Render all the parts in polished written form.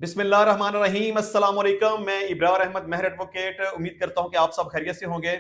बिस्मिल्लाहिर्रहमानिर्रहीम अस्सलाम वालेकुम। मैं इब्रार अहमद महर एडवोकेट उम्मीद करता हूं कि आप सब खैरियत से होंगे।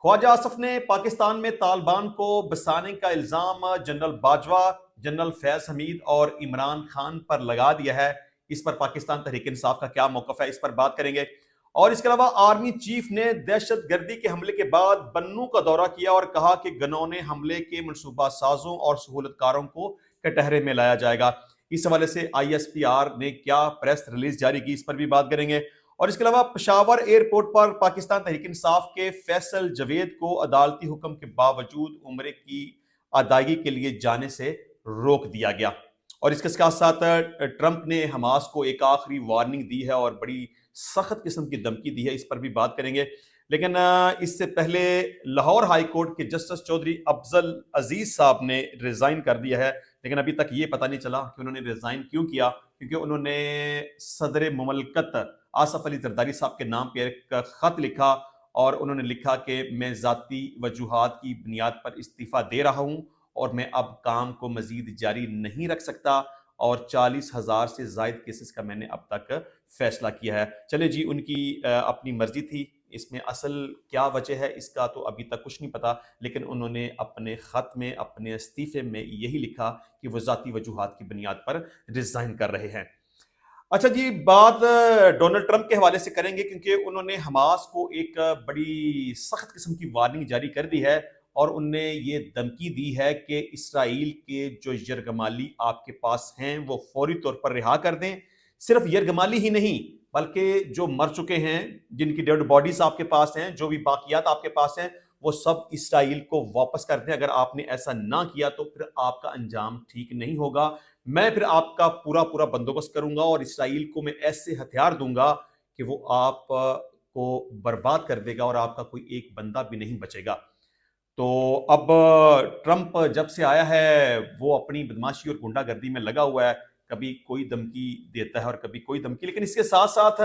ख्वाजा आसफ ने पाकिस्तान में तालिबान को बसाने का इल्ज़ाम जनरल बाजवा, जनरल फैज हमीद और इमरान खान पर लगा दिया है। इस पर पाकिस्तान तहरीक इंसाफ का क्या मौक़िफ़ है, इस पर बात करेंगे। और इसके अलावा आर्मी चीफ ने दहशत गर्दी के हमले के बाद बन्नू का दौरा किया और कहा कि गनौने हमले के मनसूबा साजों और सहूलतकारों को कटहरे में लाया जाएगा। इस हवाले से ISPR ने क्या प्रेस रिलीज जारी की, इस पर भी बात करेंगे। और इसके अलावा पेशावर एयरपोर्ट पर पाकिस्तान तहरीक इंसाफ के फैसल जवेद को अदालती हुक्म के बावजूद उम्रे की अदायगी के लिए जाने से रोक दिया गया। और इसके साथ साथ ट्रंप ने हमास को एक आखिरी वार्निंग दी है और बड़ी सख्त किस्म की धमकी दी है, इस पर भी बात करेंगे। लेकिन इससे पहले लाहौर हाई कोर्ट के जस्टिस चौधरी अफजल अजीज साहब ने रिजाइन कर दिया है, लेकिन अभी तक ये पता नहीं चला कि उन्होंने रिजाइन क्यों किया, क्योंकि उन्होंने सदर मुमलकत आसफ अली जरदारी साहब के नाम पे एक खत लिखा और उन्होंने लिखा कि मैं ज़ाती वजूहात की बुनियाद पर इस्तीफ़ा दे रहा हूँ और मैं अब काम को मजीद जारी नहीं रख सकता और 40,000 से ज़ायद केसेस का मैंने अब तक फैसला किया है। चले जी, उनकी अपनी मर्जी थी, इसमें असल क्या वजह है इसका तो अभी तक कुछ नहीं पता, लेकिन उन्होंने अपने ख़त में, अपने इस्तीफ़े में यही लिखा कि वो ज़ाती वजूहात की बुनियाद पर रिज़ाइन कर रहे हैं। अच्छा जी, बात डोनाल्ड ट्रंप के हवाले से करेंगे, क्योंकि उन्होंने हमास को एक बड़ी सख्त किस्म की वार्निंग जारी कर दी है और उनने ये धमकी दी है कि इसराइल के जो यरगमाली आपके पास हैं वो फौरी तौर पर रिहा कर दें। सिर्फ यरगमाली ही नहीं, बल्कि जो मर चुके हैं, जिनकी डेड बॉडीज आपके पास हैं, जो भी बाकियात आपके पास हैं, वो सब इसराइल को वापस कर दें। अगर आपने ऐसा ना किया तो फिर आपका अंजाम ठीक नहीं होगा। मैं फिर आपका पूरा पूरा बंदोबस्त करूंगा और इसराइल को मैं ऐसे हथियार दूंगा कि वो आप को बर्बाद कर देगा और आपका कोई एक बंदा भी नहीं बचेगा। तो अब ट्रंप जब से आया है वो अपनी बदमाशी और गुंडागर्दी में लगा हुआ है, कभी कोई धमकी देता है और कभी कोई धमकी। लेकिन इसके साथ साथ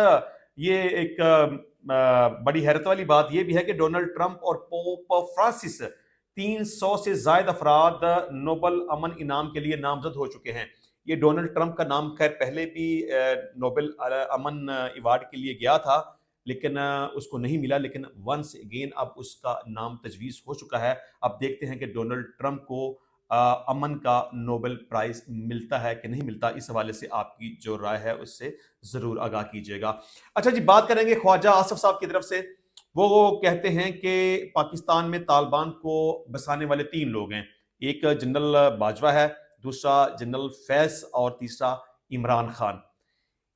ये एक बड़ी हैरत वाली बात ये भी है कि डोनाल्ड ट्रंप और पोप फ्रांसिस 300 से ज्यादा अफराद नोबल अमन इनाम के लिए नामजद हो चुके हैं। ये डोनाल्ड ट्रंप का नाम खैर पहले भी नोबेल अमन अवार्ड के लिए गया था, लेकिन उसको नहीं मिला। लेकिन वंस अगेन अब उसका नाम तजवीज़ हो चुका है। अब देखते हैं कि डोनाल्ड ट्रंप को अमन का नोबेल प्राइज मिलता है कि नहीं मिलता। इस हवाले से आपकी जो राय है उससे ज़रूर आगाह कीजिएगा। अच्छा जी, बात करेंगे ख्वाजा आसफ साहब की तरफ से। वो कहते हैं कि पाकिस्तान में तालिबान को बसाने वाले 3 लोग हैं। एक जनरल बाजवा है, दूसरा जनरल फैज और तीसरा इमरान खान।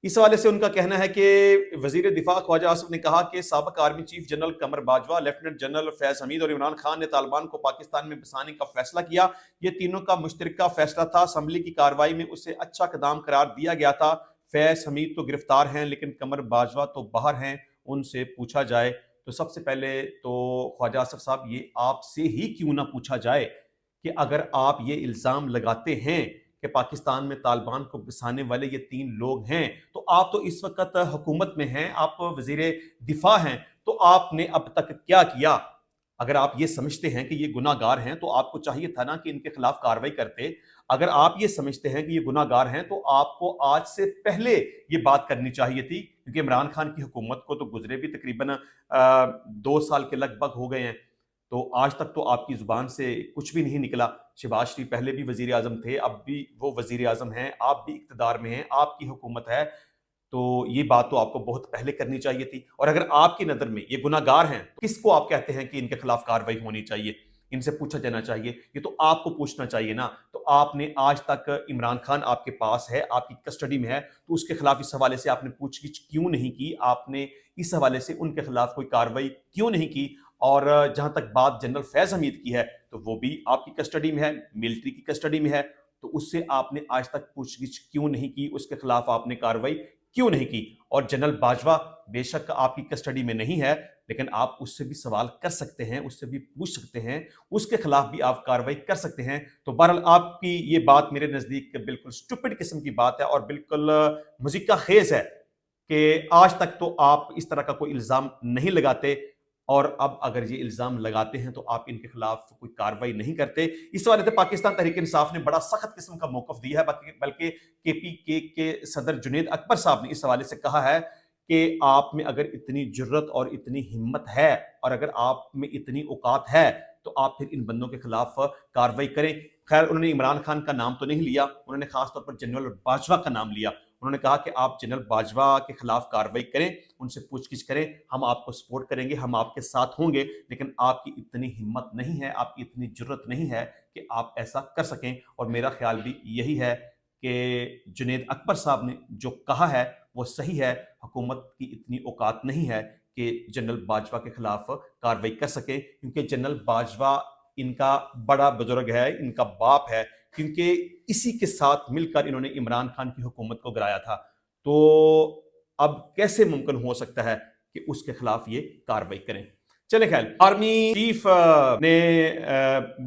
इस हवाले से उनका कहना है कि वजीर दिफा ख्वाजा आसफ ने कहा कि साबिक आर्मी चीफ जनरल कमर बाजवा, लेफ्टिनेंट जनरल फैज हमीद और इमरान खान ने तालिबान को पाकिस्तान में बसाने का फैसला किया। ये तीनों का मुश्तरका फैसला था। असम्बली की कार्रवाई में उसे अच्छा कदम करार दिया गया था। फैज हमीद तो गिरफ्तार हैं, लेकिन कमर बाजवा तो बाहर हैं, उनसे पूछा जाए। तो सबसे पहले तो ख्वाजा आसफ साहब, ये आपसे ही क्यों ना पूछा जाए कि अगर आप ये इल्ज़ाम लगाते हैं कि पाकिस्तान में तालिबान को बसाने वाले ये 3 लोग हैं, तो आप तो इस वक्त हुकूमत में हैं, आप वजीर दिफा हैं, तो आपने अब तक क्या किया? अगर आप ये समझते हैं कि ये गुनाहगार हैं तो आपको चाहिए था ना कि इनके खिलाफ कार्रवाई करते। अगर आप ये समझते हैं कि ये गुनाहगार हैं तो आपको आज से पहले ये बात करनी चाहिए थी, क्योंकि इमरान खान की हुकूमत को तो गुजरे भी तकरीबन 2 साल के लगभग हो गए हैं। तो आज तक तो आपकी जुबान से कुछ भी नहीं निकला। शहबाज शरीफ पहले भी वजीर आजम थे, अब भी वो वजीर आजम हैं, आप भी इक्तदार में हैं, आपकी हुकूमत है। तो ये बात तो आपको बहुत पहले करनी चाहिए थी। और अगर आपकी नज़र में ये गुनाहगार हैं, तो किसको आप कहते हैं कि इनके खिलाफ कार्रवाई होनी चाहिए, इनसे पूछा जाना चाहिए? ये तो आपको पूछना चाहिए ना। तो आपने आज तक, इमरान खान आपके पास है, आपकी कस्टडी में है, तो उसके खिलाफ इस हवाले से आपने पूछगिछ क्यों नहीं की? आपने इस हवाले से उनके खिलाफ कोई कार्रवाई क्यों नहीं की? और जहां तक बात जनरल फैज हमीद की है, तो वो भी आपकी कस्टडी में है, मिलिट्री की कस्टडी में है, तो उससे आपने आज तक पूछगिछ क्यों नहीं की? उसके खिलाफ आपने कार्रवाई क्यों नहीं की? और जनरल बाजवा बेशक आपकी कस्टडी में नहीं है, लेकिन आप उससे भी सवाल कर सकते हैं, उससे भी पूछ सकते हैं, उसके खिलाफ भी आप कार्रवाई कर सकते हैं। तो बहरहाल आपकी ये बात मेरे नजदीक बिल्कुल स्टूपिड किस्म की बात है और बिल्कुल मुज़िक्का खेज है कि आज तक तो आप इस तरह का कोई इल्जाम नहीं लगाते। اور اب اگر یہ الزام لگاتے ہیں تو آپ ان کے خلاف کوئی کارروائی نہیں کرتے۔ اس حوالے سے پاکستان تحریک انصاف نے بڑا سخت قسم کا موقف دیا ہے، بلکہ کے پی کے صدر جنید اکبر صاحب نے اس حوالے سے کہا ہے کہ آپ میں اگر اتنی جرت اور اتنی ہمت ہے اور اگر آپ میں اتنی اوقات ہے تو آپ پھر ان بندوں کے خلاف کارروائی کریں۔ خیر انہوں نے عمران خان کا نام تو نہیں لیا، انہوں نے خاص طور پر جنرل باجوہ کا نام لیا۔ انہوں نے کہا کہ آپ جنرل باجوہ کے خلاف کارروائی کریں، ان سے پوچھ گچھ کریں، ہم آپ کو سپورٹ کریں گے، ہم آپ کے ساتھ ہوں گے، لیکن آپ کی اتنی ہمت نہیں ہے، آپ کی اتنی جرت نہیں ہے کہ آپ ایسا کر سکیں۔ اور میرا خیال بھی یہی ہے کہ جنید اکبر صاحب نے جو کہا ہے وہ صحیح ہے، حکومت کی اتنی اوقات نہیں ہے کہ جنرل باجوہ کے خلاف کارروائی کر سکے، کیونکہ جنرل باجوہ ان کا بڑا بزرگ ہے، ان کا باپ ہے، کیونکہ اسی کے ساتھ مل کر انہوں نے عمران خان کی حکومت کو گرایا تھا۔ تو اب کیسے ممکن ہو سکتا ہے کہ اس کے خلاف یہ کارروائی کریں؟ چلے خیر، آرمی چیف نے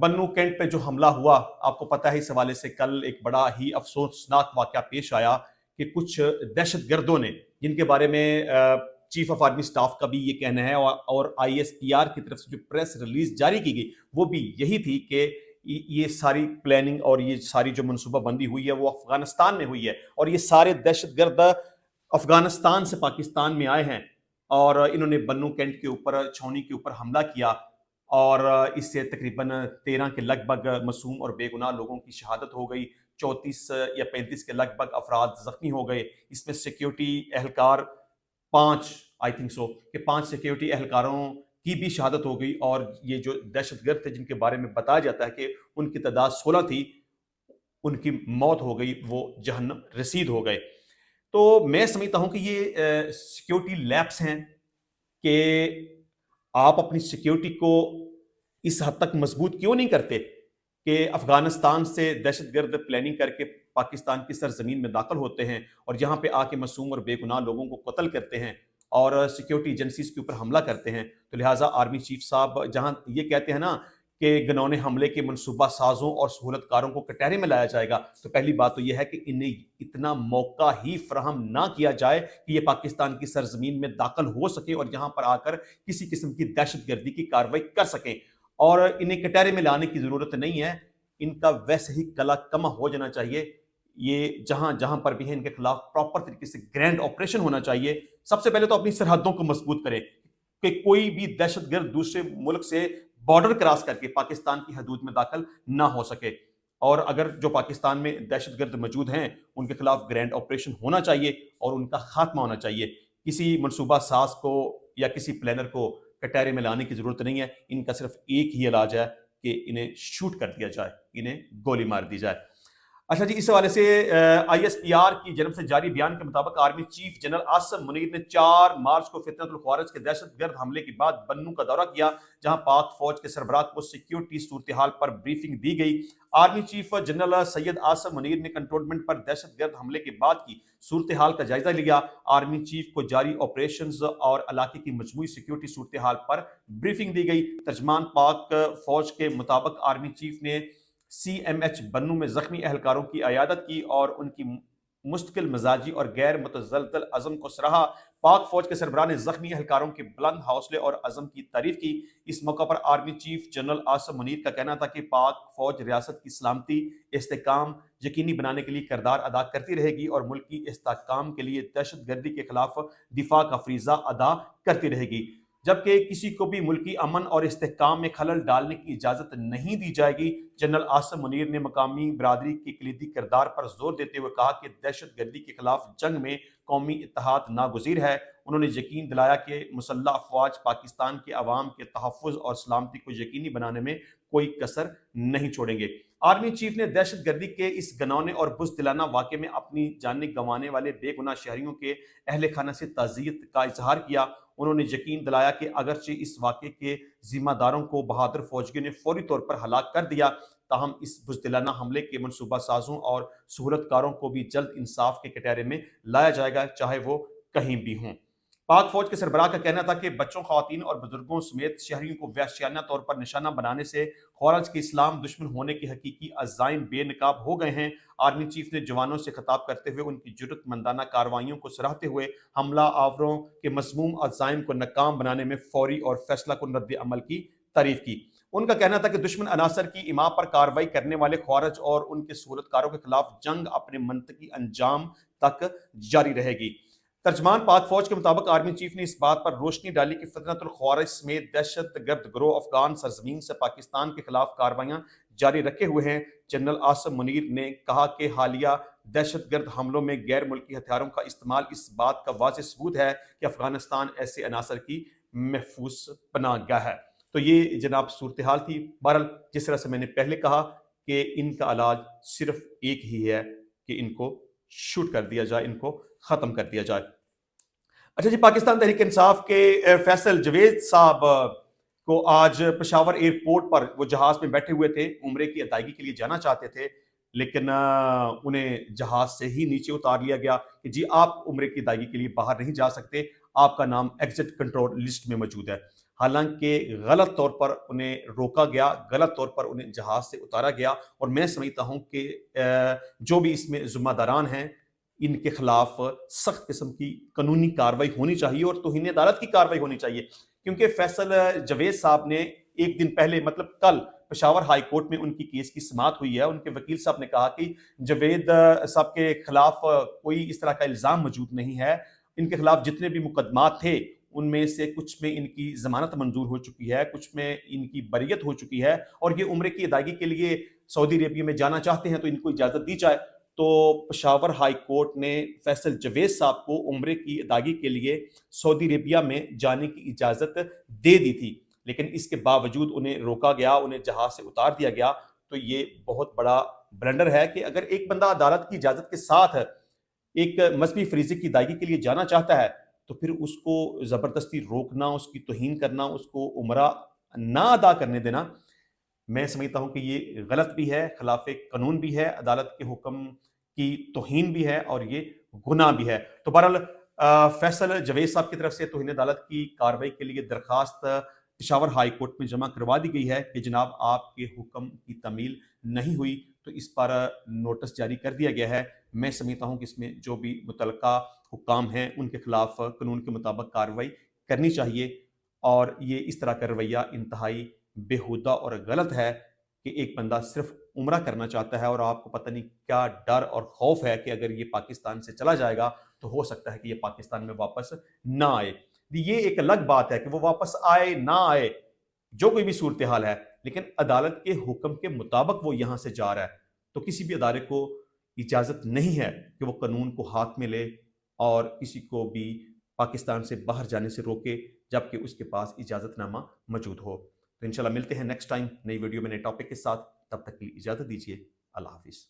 بنو کینٹ پہ جو حملہ ہوا، آپ کو پتہ ہے اس حوالے سے کل ایک بڑا ہی افسوسناک واقعہ پیش آیا کہ کچھ دہشت گردوں نے، جن کے بارے میں چیف آف آرمی سٹاف کا بھی یہ کہنا ہے اور آئی ایس پی آر کی طرف سے جو پریس ریلیز جاری کی گئی وہ بھی یہی تھی کہ یہ ساری پلاننگ اور یہ ساری جو منصوبہ بندی ہوئی ہے وہ افغانستان میں ہوئی ہے، اور یہ سارے دہشت گرد افغانستان سے پاکستان میں آئے ہیں، اور انہوں نے بنو کینٹ کے اوپر، چھاؤنی کے اوپر حملہ کیا، اور اس سے تقریباً 13 کے لگ بھگ معصوم اور بے گناہ لوگوں کی شہادت ہو گئی، 34 یا 35 کے لگ بھگ افراد زخمی ہو گئے۔ اس میں سیکیورٹی اہلکار 5 سیکیورٹی اہلکاروں کی بھی شہادت ہو گئی، اور یہ جو دہشت گرد تھے جن کے بارے میں بتایا جاتا ہے کہ ان کی تعداد 16 تھی، ان کی موت ہو گئی، وہ جہنم رسید ہو گئے۔ تو میں سمجھتا ہوں کہ یہ سیکیورٹی لیپس ہیں کہ آپ اپنی سیکیورٹی کو اس حد تک مضبوط کیوں نہیں کرتے کہ افغانستان سے دہشت گرد پلاننگ کر کے پاکستان کی سرزمین میں داخل ہوتے ہیں اور یہاں پہ آ کے معصوم اور بے گناہ لوگوں کو قتل کرتے ہیں اور سیکیورٹی ایجنسیز کے اوپر حملہ کرتے ہیں۔ تو لہٰذا آرمی چیف صاحب جہاں یہ کہتے ہیں نا کہ گنونے حملے کے منصوبہ سازوں اور سہولت کاروں کو کٹہرے میں لایا جائے گا، تو پہلی بات تو یہ ہے کہ انہیں اتنا موقع ہی فراہم نہ کیا جائے کہ یہ پاکستان کی سرزمین میں داخل ہو سکیں اور یہاں پر آ کر کسی قسم کی دہشت گردی کی کارروائی کر سکیں، اور انہیں کٹہرے میں لانے کی ضرورت نہیں ہے، ان کا ویسے ہی کلا کما ہو جانا چاہیے۔ یہ جہاں جہاں پر بھی ہے ان کے خلاف پراپر طریقے سے گرینڈ آپریشن ہونا چاہیے۔ سب سے پہلے تو اپنی سرحدوں کو مضبوط کریں کہ کوئی بھی دہشت گرد دوسرے ملک سے بارڈر کراس کر کے پاکستان کی حدود میں داخل نہ ہو سکے، اور اگر جو پاکستان میں دہشت گرد موجود ہیں ان کے خلاف گرینڈ آپریشن ہونا چاہیے اور ان کا خاتمہ ہونا چاہیے۔ کسی منصوبہ ساز کو یا کسی پلانر کو کٹہرے میں لانے کی ضرورت نہیں ہے، ان کا صرف ایک ہی علاج ہے کہ انہیں شوٹ کر دیا جائے، انہیں گولی مار دی جائے۔ اچھا جی، اس حوالے سے آئی ایس پی آر کی جانب سے جاری بیان کے مطابق army chief general Asim Munir نے 4 مارچ کو فتنۃ الخوارج کے دہشت گرد حملے کے بعد بنو کا دورہ کیا، جہاں پاک فوج کے سربراہ کو سیکیورٹی صورتحال پر بریفنگ دی گئی۔ Army chief general Syed Asim Munir نے کنٹونمنٹ پر دہشت گرد حملے کے بعد کی صورتحال کا جائزہ لیا۔ آرمی چیف کو جاری آپریشنز اور علاقے کی مجموعی سیکیورٹی صورتحال پر بریفنگ دی گئی۔ ترجمان پاک فوج کے مطابق آرمی چیف نے سی ایم ایچ بنو میں زخمی اہلکاروں کی عیادت کی اور ان کی مستقل مزاجی اور غیر متزلزل عزم کو سراہا۔ پاک فوج کے سربراہ نے زخمی اہلکاروں کے بلند حوصلے اور عزم کی تعریف کی۔ اس موقع پر army chief general Asim Munir کا کہنا تھا کہ پاک فوج ریاست کی سلامتی استحکام یقینی بنانے کے لیے کردار ادا کرتی رہے گی اور ملک کی استحکام کے لیے دہشت گردی کے خلاف دفاع کا فریضہ ادا کرتی رہے گی، جبکہ کسی کو بھی ملکی امن اور استحکام میں خلل ڈالنے کی اجازت نہیں دی جائے گی۔ جنرل عاصم منیر نے مقامی برادری کے کلیدی کردار پر زور دیتے ہوئے کہا کہ دہشت گردی کے خلاف جنگ میں قومی اتحاد ناگزیر ہے۔ انہوں نے یقین دلایا کہ مسلح افواج پاکستان کے عوام کے تحفظ اور سلامتی کو یقینی بنانے میں کوئی کسر نہیں چھوڑیں گے۔ آرمی چیف نے دہشت گردی کے اس گنونے اور بزدلانہ واقعے میں اپنی جانیں گنوانے والے بے گناہ شہریوں کے اہل خانہ سے تعزیت کا اظہار کیا۔ انہوں نے یقین دلایا کہ اگرچہ اس واقعے کے ذمہ داروں کو بہادر فوجیوں نے فوری طور پر ہلاک کر دیا، تاہم اس بزدلانہ حملے کے منصوبہ سازوں اور سہولت کاروں کو بھی جلد انصاف کے کٹہرے میں لایا جائے گا، چاہے وہ کہیں بھی ہوں۔ पाक फौज के सरबराह का कहना था कि बच्चों, ख़वातीन और बुजुर्गों समेत शहरियों को वहशियाना तौर पर निशाना बनाने से ख़वारिज के इस्लाम दुश्मन होने के हकीकी अज़ाइम बेनकाब हो गए हैं। आर्मी चीफ ने जवानों से खिताब करते हुए उनकी जुर्रतमंदाना कार्रवाइयों को सराहते हुए हमला आवरों के मज़मूम अज़ाइम को नाकाम बनाने में फौरी और फैसला कुन रद्द अमल की तारीफ की। उनका कहना था कि दुश्मन अनासर की इमा पर कार्रवाई करने वाले ख्वारिज और उनके सूरतकारों के खिलाफ जंग अपने मंतकी अंजाम तक जारी रहेगी। तर्जमान पाक फौज के मुताबिक आर्मी चीफ ने इस बात पर रोशनी डाली कि फितनतुल ख्वारिज समेत दहशत गर्द गिरोह अफगान सरजमीन से पाकिस्तान के खिलाफ कार्रवाइयां जारी रखे हुए हैं। जनरल आसिम मुनीर ने कहा कि हालिया दहशत गर्द हमलों में गैर मुल्की हथियारों का इस्तेमाल इस बात का वाज़ेह सबूत है कि अफगानिस्तान ऐसे अनासर की महफूज पनाहगाह है। तो ये जनाब सूरत हाल थी। बहरहाल जिस तरह से मैंने पहले कहा कि इनका इलाज सिर्फ एक ही है कि इनको शूट कर दिया जाए, इनको ख़त्म कर दिया जाए। अच्छा जी, पाकिस्तान तहरीक इंसाफ के फैसल जवेद साहब को आज पेशावर एयरपोर्ट पर वो जहाज़ में बैठे हुए थे, उम्रे की अदायगी के लिए जाना चाहते थे, लेकिन उन्हें जहाज़ से ही नीचे उतार लिया गया कि जी आप उम्रे की अदायगी के लिए बाहर नहीं जा सकते, आपका नाम एग्जिट कंट्रोल लिस्ट में मौजूद है। हालांकि गलत तौर पर उन्हें रोका गया, गलत तौर पर उन्हें जहाज़ से उतारा गया, और मैं समझता हूँ कि जो भी इसमें ज़िम्मेदारान हैं इनके खिलाफ सख्त किस्म की कानूनी कार्रवाई होनी चाहिए और तौहीन अदालत की कार्रवाई होनी चाहिए। क्योंकि फैसल जवेद साहब ने एक दिन पहले, मतलब कल, पेशावर हाई कोर्ट में उनकी केस की समाअत हुई है। उनके वकील साहब ने कहा कि जवेद साहब के खिलाफ कोई इस तरह का इल्ज़ाम मौजूद नहीं है। इनके खिलाफ जितने भी मुकदमात थे उनमें से कुछ में इनकी जमानत मंजूर हो चुकी है, कुछ में इनकी बरियत हो चुकी है, और ये उम्रे की अदायगी के लिए सऊदी अरेबिया में जाना चाहते हैं तो इनको इजाज़त दी जाए। तो पेशावर हाई कोर्ट ने फैसल जवेद साहब को उम्रे की अदायगी के लिए सऊदी अरेबिया में जाने की इजाज़त दे दी थी, लेकिन इसके बावजूद उन्हें रोका गया, उन्हें जहाज़ से उतार दिया गया। तो ये बहुत बड़ा ब्लंडर है कि अगर एक बंदा अदालत की इजाज़त के साथ एक मजहबी फरीज़े की अदायगी के लिए जाना चाहता है तो फिर उसको ज़बरदस्ती रोकना, उसकी तौहीन करना, उसको उम्रा ना अदा करने देना, मैं समझता हूँ कि ये गलत भी है, खिलाफ कानून भी है, अदालत के हुक्म की तौहीन भी है और ये गुनाह भी है। तो बहरहाल फैसल जवेद साहब की तरफ से तौहीन अदालत की कार्रवाई के लिए दरखास्त पेशावर हाई कोर्ट में जमा करवा दी गई है कि जनाब आपके हुक्म की तमील नहीं हुई, तो इस पर नोटिस जारी कर दिया गया है। मैं समझता हूँ कि इसमें जो भी मुतलका हुक्काम हैं उनके खिलाफ कानून के मुताबिक कार्रवाई करनी चाहिए, और ये इस तरह का रवैया इंतहाई बेहुदा और गलत है कि एक बंदा सिर्फ उम्रा करना चाहता है और आपको पता नहीं क्या डर और खौफ है कि अगर ये पाकिस्तान से चला जाएगा तो हो सकता है कि ये पाकिस्तान में वापस ना आए। ये एक अलग बात है कि वो वापस आए ना आए, जो कोई भी सूरत हाल है, लेकिन अदालत के हुक्म के मुताबिक वो यहाँ से जा रहा है, तो किसी भी अदारे को इजाज़त नहीं है कि वो कानून को हाथ में ले और किसी को भी पाकिस्तान से बाहर जाने से रोके जबकि उसके पास इजाज़तनामा मौजूद हो। तो इंशाल्लाह मिलते हैं नेक्स्ट टाइम नई वीडियो में नए टॉपिक के साथ। तब तक के लिए इजाज़त दीजिए। अल्लाह हाफिज़।